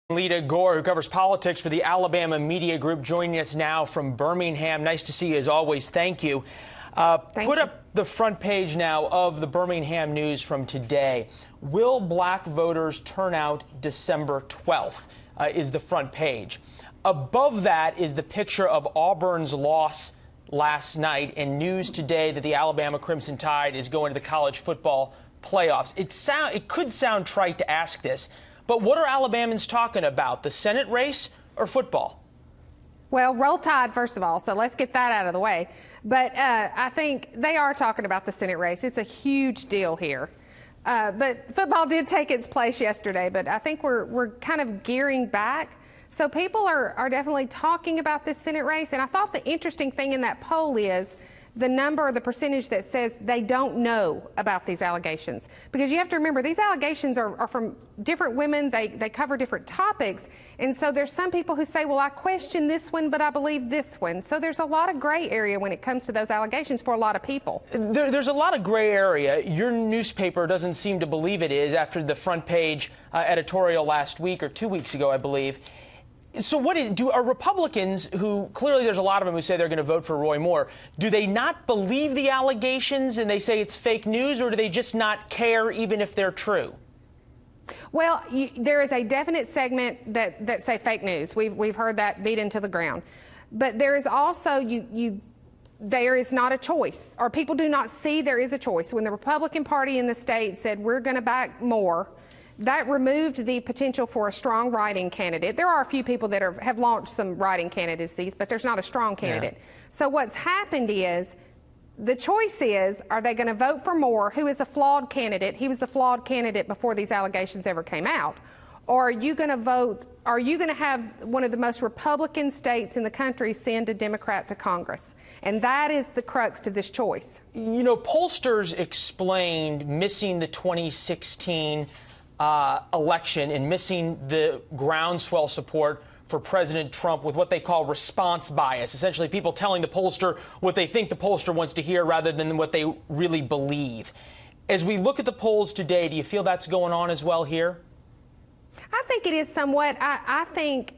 Lita Gore, who covers politics for the Alabama Media Group, joining us now from Birmingham. Nice to see you as always. Thank you. Put up the front page now of the Birmingham News from today. Will black voters turn out December 12th is the front page. Above that is the picture of Auburn's loss last night and news today that the Alabama Crimson Tide is going to the college football playoffs. It could sound trite to ask this, but what are Alabamans talking about, the Senate race or football? Well, roll Tide, first of all, so let's get that out of the way. But I think they are talking about the Senate race. It's a huge deal here. But football did take its place yesterday, but I think we're kind of gearing back. So people are definitely talking about this Senate race. And I thought the interesting thing in that poll is the number, the percentage that says they don't know about these allegations. Because you have to remember, these allegations are from different women. They cover different topics. And so there's some people who say, well, I question this one, but I believe this one. So there's a lot of gray area when it comes to those allegations for a lot of people. There's a lot of gray area. Your newspaper doesn't seem to believe it is after the front page editorial last week or 2 weeks ago, I believe. So are Republicans, who clearly there's a lot of them who say they're going to vote for Roy Moore, do they not believe the allegations and they say it's fake news, or do they just not care even if they're true? Well, there is a definite segment that say fake news. We've heard that beat into the ground. But there is also, there is not a choice, or people do not see there is a choice. When the Republican Party in the state said we're going to back Moore, that removed the potential for a strong write-in candidate. There are a few people that have launched some write-in candidacies, but there's not a strong candidate. Yeah. So what's happened is, the choice is, are they going to vote for Moore, who is a flawed candidate? He was a flawed candidate before these allegations ever came out. Or are you going to have one of the most Republican states in the country send a Democrat to Congress? And that is the crux to this choice. You know, pollsters explained missing the 2016 election and missing the groundswell support for President Trump with what they call response bias, essentially people telling the pollster what they think the pollster wants to hear rather than what they really believe. As we look at the polls today, do you feel that's going on as well here? I think it is somewhat. I think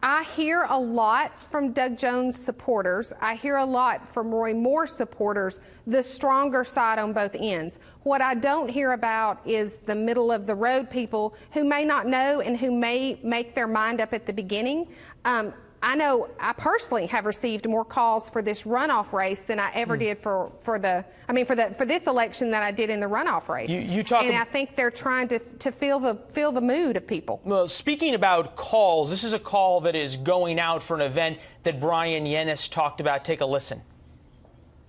I hear a lot from Doug Jones supporters. I hear a lot from Roy Moore supporters, the stronger side on both ends. What I don't hear about is the middle of the road people who may not know and who may make their mind up at the beginning. I know I personally have received more calls for this runoff race than I ever did for this election that I did in the runoff race. And I think they're trying to feel the mood of people. Well, speaking about calls, this is a call that is going out for an event that Brian Yennis talked about. Take a listen.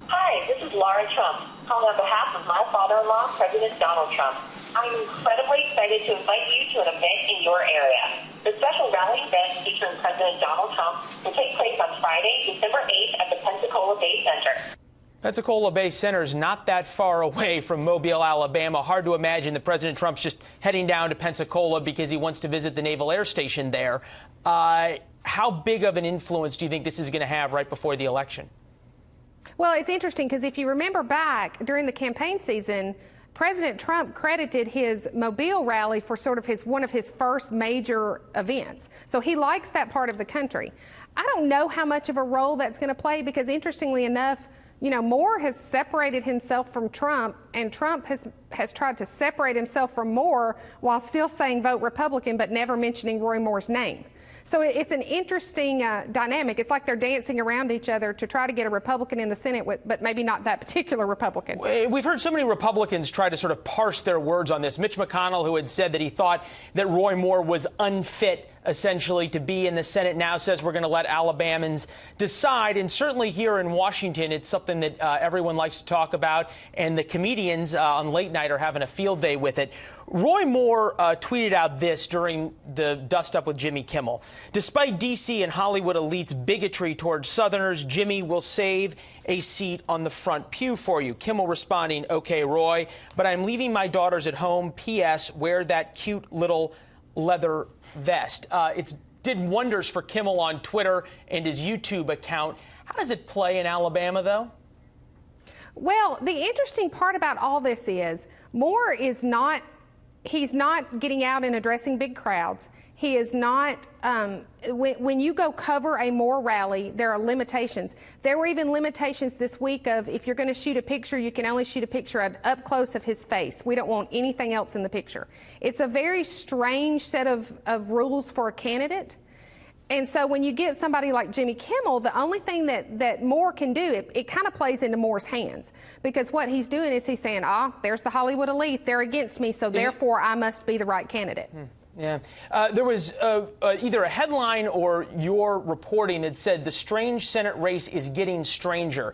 Hi, this is Laura Trump, calling on behalf of my father-in-law, President Donald Trump. I'm incredibly excited to invite you to an event in your area. The special rally event featuring President Donald Trump will take place on Friday, December 8th at the Pensacola Bay Center. Pensacola Bay Center is not that far away from Mobile, Alabama. Hard to imagine that President Trump's just heading down to Pensacola because he wants to visit the Naval Air Station there. How big of an influence do you think this is going to have right before the election? Well, it's interesting because if you remember back during the campaign season, President Trump credited his Mobile rally for sort of one of his first major events. So he likes that part of the country. I don't know how much of a role that's going to play because, interestingly enough, you know, Moore has separated himself from Trump, and Trump has tried to separate himself from Moore while still saying vote Republican but never mentioning Roy Moore's name. So it's an interesting dynamic. It's like they're dancing around each other to try to get a Republican in the Senate, but maybe not that particular Republican. We've heard so many Republicans try to sort of parse their words on this. Mitch McConnell, who had said that he thought that Roy Moore was unfit essentially to be in the Senate, now says we're going to let Alabamans decide. And certainly here in Washington, it's something that everyone likes to talk about. And the comedians on late night are having a field day with it. Roy Moore tweeted out this during the dust-up with Jimmy Kimmel. Despite D.C. and Hollywood elites' bigotry towards Southerners, Jimmy will save a seat on the front pew for you. Kimmel responding, okay, Roy, but I'm leaving my daughters at home. P.S. Wear that cute little leather vest. It did wonders for Kimmel on Twitter and his YouTube account. How does it play in Alabama, though? Well, the interesting part about all this is Moore is not he's not getting out and addressing big crowds. He is not, when you go cover a Moore rally, there are limitations. There were even limitations this week of if you're going to shoot a picture, you can only shoot a picture up close of his face. We don't want anything else in the picture. It's a very strange set of rules for a candidate. And so when you get somebody like Jimmy Kimmel, the only thing that Moore can do, it kind of plays into Moore's hands. Because what he's doing is he's saying, there's the Hollywood elite, they're against me, so therefore I must be the right candidate. Yeah. There was either a headline or your reporting that said the strange Senate race is getting stranger.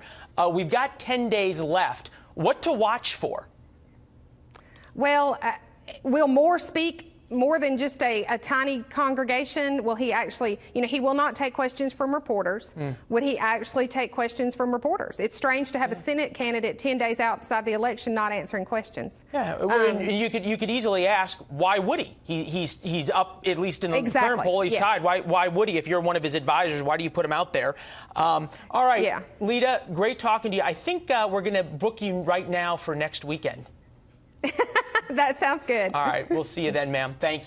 We've got 10 days left. What to watch for? Well, will Moore speak more than just a tiny congregation? Will he actually, he will not take questions from reporters. Would he actually take questions from reporters? It's strange to have a Senate candidate 10 days outside the election not answering questions. Yeah, you could easily ask, why would he? He's up, at least in the current poll, he's tied. Why would he? If you're one of his advisors, why do you put him out there? All right, Lita, great talking to you. I think we're going to book you right now for next weekend. That sounds good. All right, we'll see you then, ma'am. Thank you.